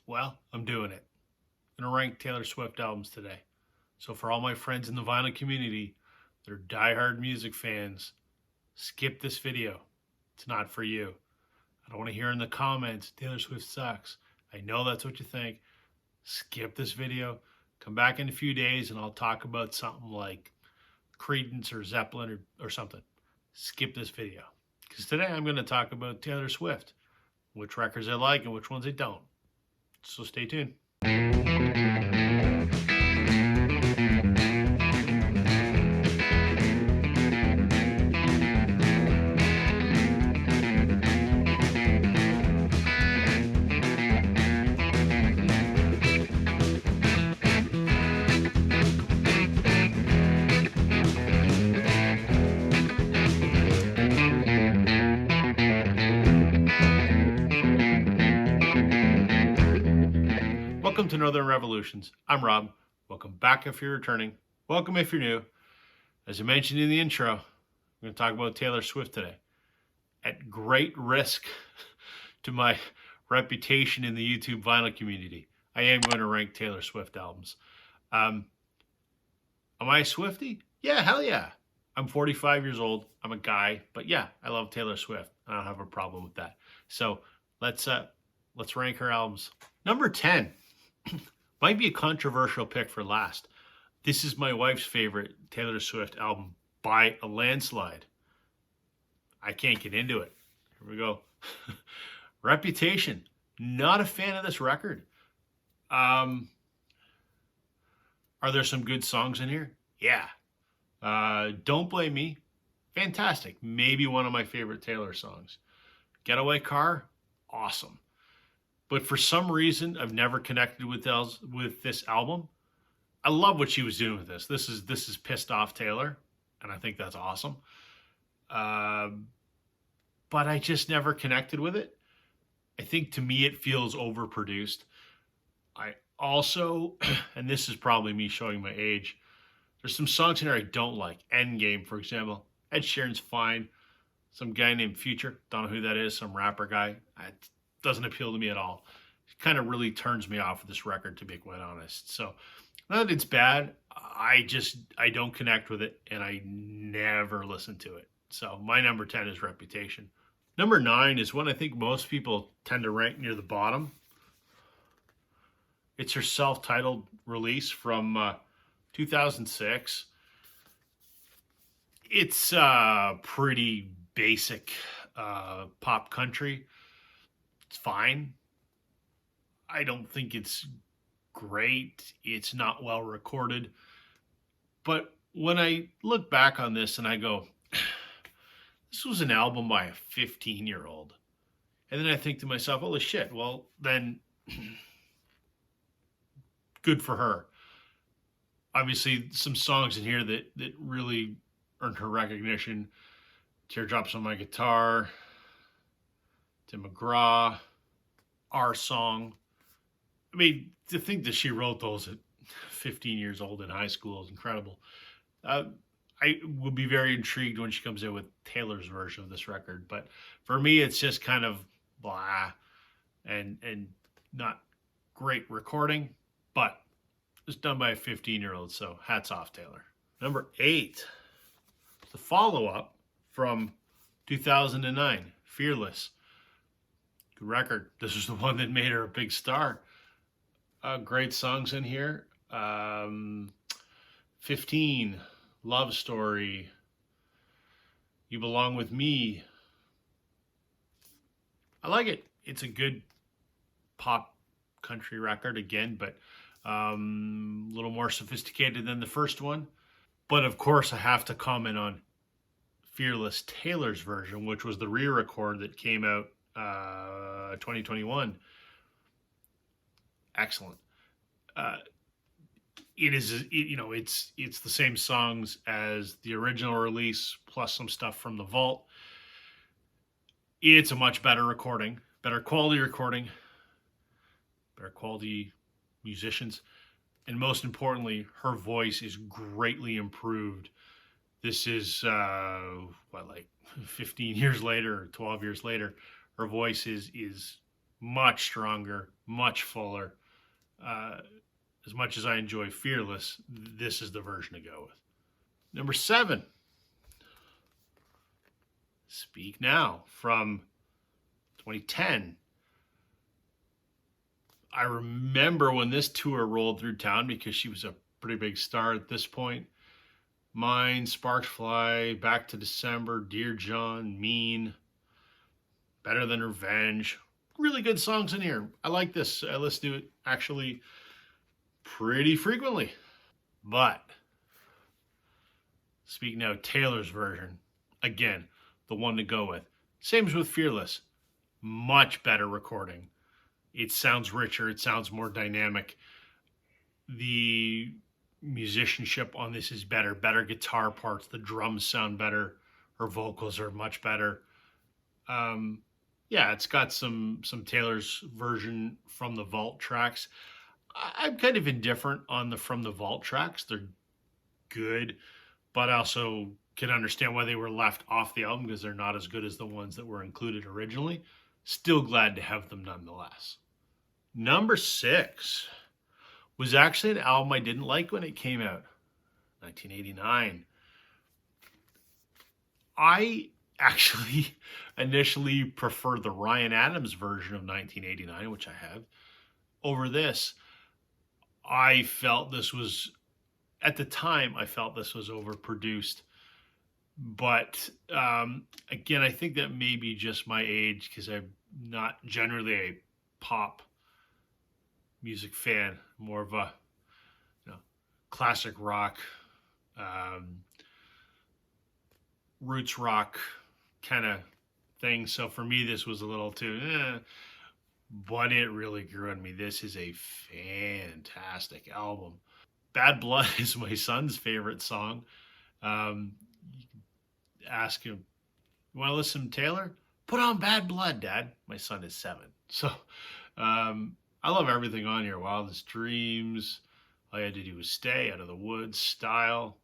Well, I'm doing it. I'm going to rank Taylor Swift albums today. So, for all my friends in the vinyl community that are diehard music fans, skip this video. It's not for you. I don't want to hear in the comments, Taylor Swift sucks. I know that's what you think. Skip this video. Come back in a few days and I'll talk about something like Credence or Zeppelin or something. Skip this video. Because today I'm going to talk about Taylor Swift, which records I like and which ones I don't. So stay tuned. Welcome to Northern Revolutions. I'm Rob. Welcome back if you're returning. Welcome if you're new. As I mentioned in the intro, I'm going to talk about Taylor Swift today. At great risk to my reputation in the YouTube vinyl community, I am going to rank Taylor Swift albums. Am I a Swiftie? Yeah, hell yeah. I'm 45 years old. I'm a guy, but yeah, I love Taylor Swift. I don't have a problem with that. So let's rank her albums. Number 10. Might be a controversial pick for last. This is my wife's favorite Taylor Swift album by a landslide. I can't get into it. Here we go. Reputation. Not a fan of this record. Are there some good songs in here? Yeah. Don't Blame Me. Fantastic. Maybe one of my favorite Taylor songs. Getaway Car. Awesome. But for some reason, I've never connected with this album. I love what she was doing with this. This is pissed off Taylor, and I think that's awesome. But I just never connected with it. I think to me it feels overproduced. I also, and this is probably me showing my age, there's some songs in there I don't like. Endgame, for example. Ed Sheeran's fine. Some guy named Future, don't know who that is, some rapper guy. Doesn't appeal to me at all. It kind of really turns me off of this record, to be quite honest. So, not that it's bad. I don't connect with it, and I never listen to it. So, my number 10 is Reputation. Number 9 is one I think most people tend to rank near the bottom. It's her self-titled release from 2006. It's pretty basic pop country. It's fine. I don't think it's great. It's not well recorded. But when I look back on this and I go, this was an album by a 15-year-old. And then I think to myself, holy shit, well, then good for her. Obviously, some songs in here that really earned her recognition. Teardrops on My Guitar, Tim McGraw, Our Song. I mean, to think that she wrote those at 15 years old in high school is incredible. I will be very intrigued when she comes in with Taylor's version of this record. But for me, it's just kind of blah and not great recording. But it's done by a 15-year-old, so hats off, Taylor. Number 8, the follow-up from 2009, Fearless. Good record. This was the one that made her a big star. Great songs in here. 15, Love Story, You Belong With Me. I like it. It's a good pop country record again, but a little more sophisticated than the first one. But of course, I have to comment on Fearless Taylor's version, which was the re-record that came out 2021. Excellent. It's the same songs as the original release plus some stuff from the vault. It's a much better recording, better quality musicians, and most importantly, her voice is greatly improved. This is 15 years later, or 12 years later. Her voice is much stronger, much fuller. Uh, as much as I enjoy Fearless, this is the version to go with. Number 7, Speak Now from 2010. I remember when this tour rolled through town because she was a pretty big star at this point. Mine, Sparks Fly, Back to December, Dear John, Mean, Better Than Revenge. Really good songs in here. I like this. I listen to it actually pretty frequently. But Speak Now, Taylor's version, again, the one to go with. Same as with Fearless. Much better recording. It sounds richer. It sounds more dynamic. The musicianship on this is better. Better guitar parts. The drums sound better. Her vocals are much better. Yeah, it's got some Taylor's version from the Vault tracks. I'm kind of indifferent on the from the Vault tracks. They're good, but I also can understand why they were left off the album because they're not as good as the ones that were included originally. Still glad to have them nonetheless. Number 6 was actually an album I didn't like when it came out, 1989. I actually initially preferred the Ryan Adams version of 1989, which I have, over this. I felt this was, at the time, I felt this was overproduced. But again, I think that may be just my age because I'm not generally a pop music fan, more of a classic rock, roots rock kind of thing. So for me, this was a little too, but it really grew on me. This is a fantastic album. Bad Blood is my son's favorite song. Ask him, you want to listen to Taylor? Put on Bad Blood, Dad. My son is 7. So I love everything on here. Wildest Dreams, All You Had to Do Was Stay, Out of the Woods, Style.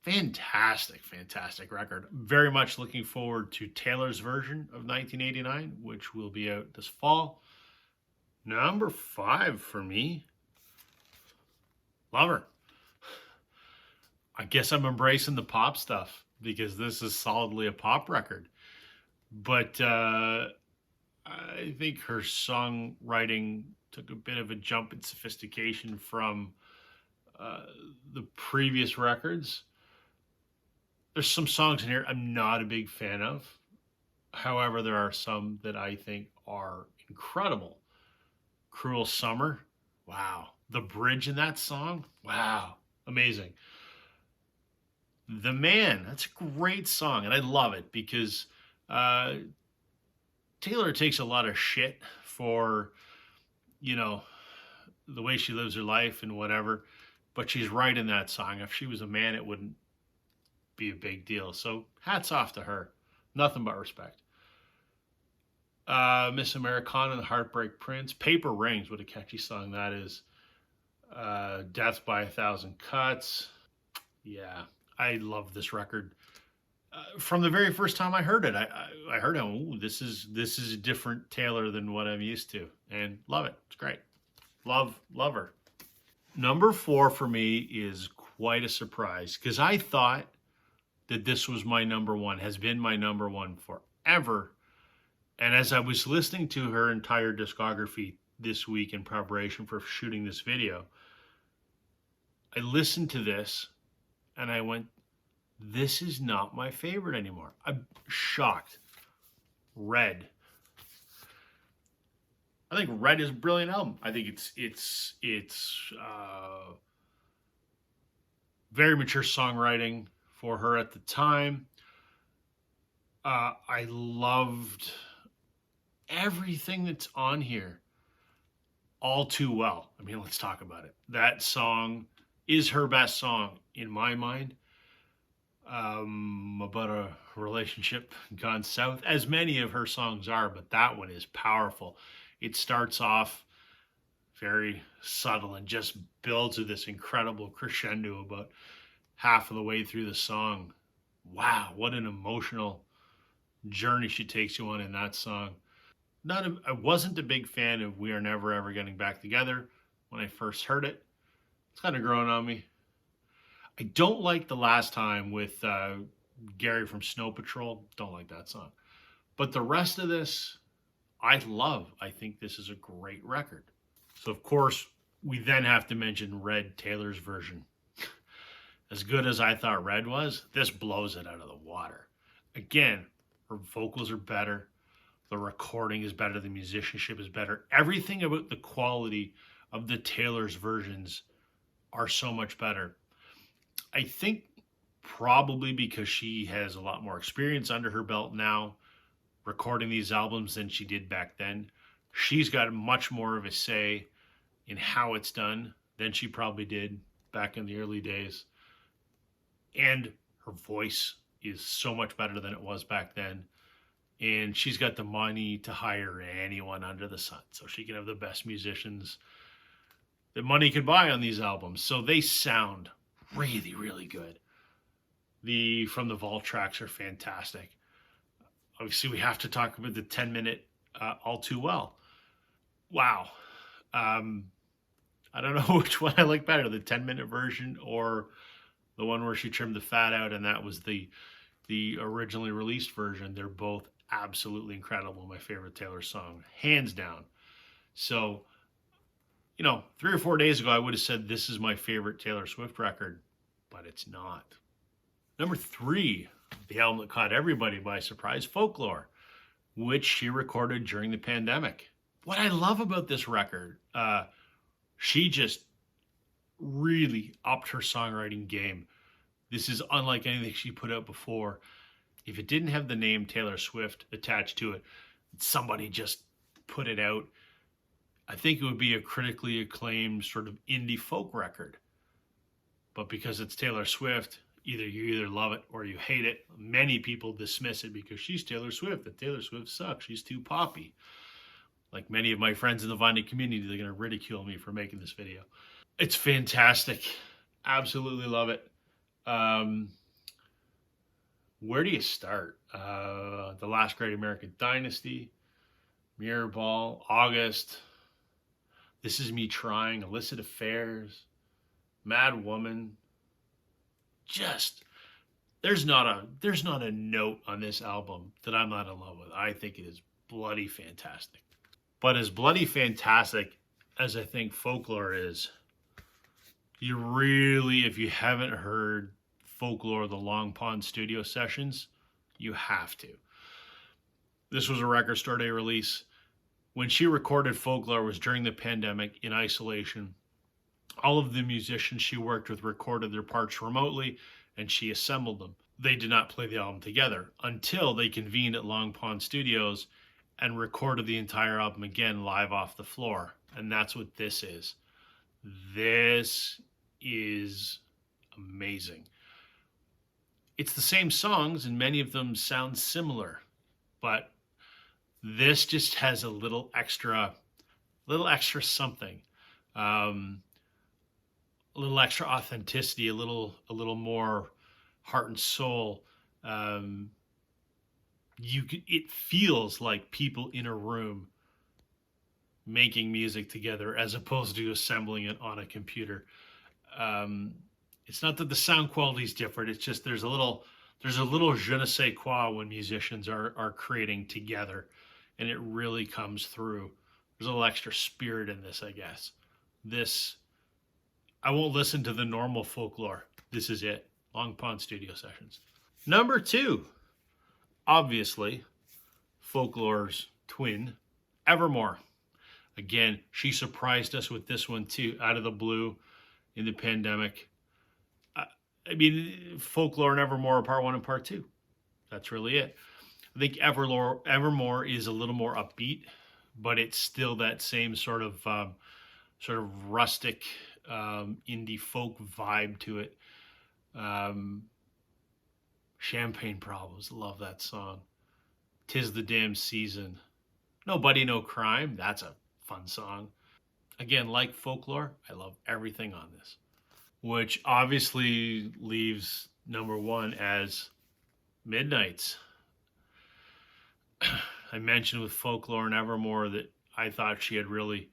Fantastic, fantastic record. Very much looking forward to Taylor's version of 1989, which will be out this fall. Number 5 for me, Lover. I guess I'm embracing the pop stuff because this is solidly a pop record. But I think her songwriting took a bit of a jump in sophistication from the previous records. There's some songs in here I'm not a big fan of. However, there are some that I think are incredible. Cruel Summer. Wow. The bridge in that song. Wow. Amazing. The Man. That's a great song. And I love it because Taylor takes a lot of shit for, the way she lives her life and whatever. But she's right in that song. If she was a man, it wouldn't be a big deal. So hats off to her. Nothing but respect. Miss Americana and the Heartbreak Prince. Paper Rings, what a catchy song that is. Death by a Thousand Cuts. Yeah, I love this record. From the very first time I heard it, I heard, oh, this is a different Taylor than what I'm used to, and love it. It's great. Love her. Number 4 for me is quite a surprise because I thought that this was my number 1, has been my number 1 forever. And as I was listening to her entire discography this week in preparation for shooting this video, I listened to this and I went, this is not my favorite anymore. I'm shocked. Red. I think Red is a brilliant album. I think it's very mature songwriting for her at the time. I loved everything that's on here. All Too Well. I mean, let's talk about it. That song is her best song in my mind. About a relationship gone south, as many of her songs are, but that one is powerful. It starts off very subtle and just builds to this incredible crescendo about half of the way through the song. Wow, what an emotional journey she takes you on in that song. I wasn't a big fan of We Are Never Ever Getting Back Together when I first heard it. It's kind of grown on me. I don't like The Last Time with Gary from Snow Patrol. Don't like that song. But the rest of this, I love. I think this is a great record. So, of course, we then have to mention Red Taylor's version. As good as I thought Red was, this blows it out of the water. Again, her vocals are better. The recording is better. The musicianship is better. Everything about the quality of the Taylor's versions are so much better. I think probably because she has a lot more experience under her belt now recording these albums than she did back then. She's got much more of a say in how it's done than she probably did back in the early days. And her voice is so much better than it was back then. And she's got the money to hire anyone under the sun. So she can have the best musicians that money could buy on these albums. So they sound really, really good. The From the Vault tracks are fantastic. Obviously, we have to talk about the 10-minute All Too Well. Wow. I don't know which one I like better, the 10-minute version or the one where she trimmed the fat out, and that was the originally released version. They're both absolutely incredible. My favorite Taylor song, hands down. So, 3 or 4 days ago, I would have said this is my favorite Taylor Swift record, but it's not. Number 3, the album that caught everybody by surprise, Folklore, which she recorded during the pandemic. What I love about this record, she just really upped her songwriting game. This is unlike anything she put out before. If it didn't have the name Taylor Swift attached to it, somebody just put it out, I think it would be a critically acclaimed sort of indie folk record. But because it's Taylor Swift, you love it or you hate it. Many people dismiss it because she's Taylor Swift, and Taylor Swift sucks. She's too poppy. Like many of my friends in the Vine community, they're going to ridicule me for making this video. It's fantastic. Absolutely love it. Where do you start? The Last Great American Dynasty, Mirror Ball, August, This Is Me Trying, Illicit Affairs, Mad Woman. Just, there's not a note on this album that I'm not in love with. I think it is bloody fantastic. But as bloody fantastic as I think Folklore is, you really, if you haven't heard Folklore, the Long Pond studio sessions, you have to. This was a Record Store Day release. When she recorded Folklore was during the pandemic in isolation. All of the musicians she worked with recorded their parts remotely, and she assembled them. They did not play the album together until they convened at Long Pond Studios and recorded the entire album again live off the floor. And that's what this is. This is amazing. It's the same songs, and many of them sound similar, but this just has a little extra something. A little extra authenticity, a little more heart and soul. It feels like people in a room making music together as opposed to assembling it on a computer. It's not that the sound quality is different. It's just there's a little je ne sais quoi when musicians are creating together, and it really comes through. There's a little extra spirit in this, I guess. I won't listen to the normal Folklore. This is it. Long Pond Studio Sessions. Number 2, obviously, Folklore's twin, Evermore. Again, she surprised us with this one too, out of the blue in the pandemic. Folklore and Evermore are part 1 and part 2. That's really it. I think Evermore is a little more upbeat, but it's still that same sort of rustic indie folk vibe to it. Champagne Problems, love that song. 'Tis the Damn Season. Nobody No Crime, that's a fun song. Again, like Folklore, I love everything on this, which obviously leaves number 1 as Midnights. I mentioned with Folklore and Evermore that I thought she had really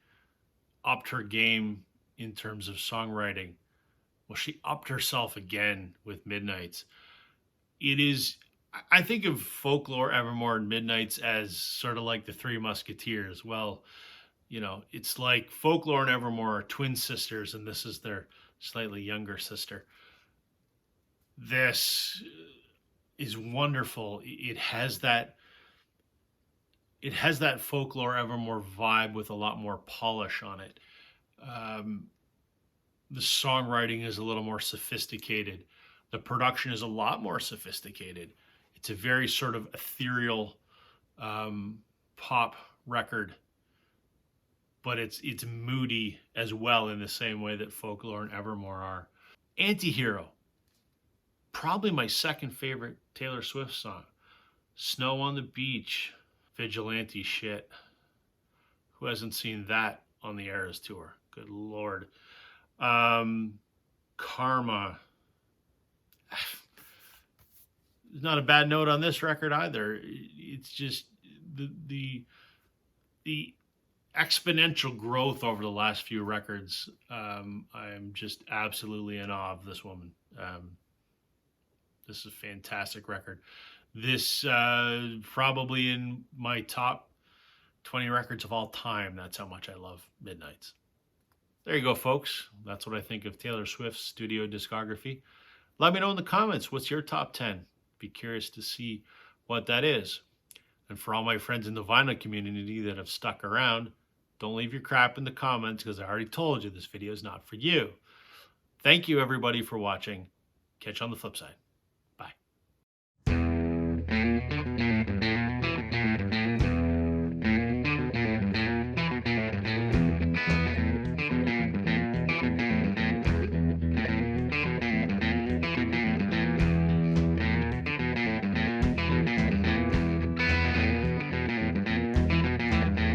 upped her game in terms of songwriting. Well, she upped herself again with Midnights. It is, I think of Folklore, Evermore, and Midnights as sort of like the Three Musketeers. Well, it's like Folklore and Evermore are twin sisters, and this is their slightly younger sister. This is wonderful. It has that Folklore Evermore vibe with a lot more polish on it. Um, the songwriting is a little more sophisticated. The production is a lot more sophisticated. It's a very sort of ethereal pop record, but it's moody as well in the same way that Folklore and Evermore are. Antihero, probably my second favorite Taylor Swift song. Snow on the Beach, vigilante shit. Who hasn't seen that on the Eras tour? Good Lord. Karma. Not a bad note on this record either. It's just the exponential growth over the last few records. I'm just absolutely in awe of this woman. This is a fantastic record. This probably in my top 20 records of all time. That's how much I love Midnights. There you go, folks. That's what I think of Taylor Swift's studio discography. Let me know in the comments, what's your top 10? Be curious to see what that is. And for all my friends in the vinyl community that have stuck around, don't leave your crap in the comments because I already told you this video is not for you. Thank you, everybody, for watching. Catch you on the flip side.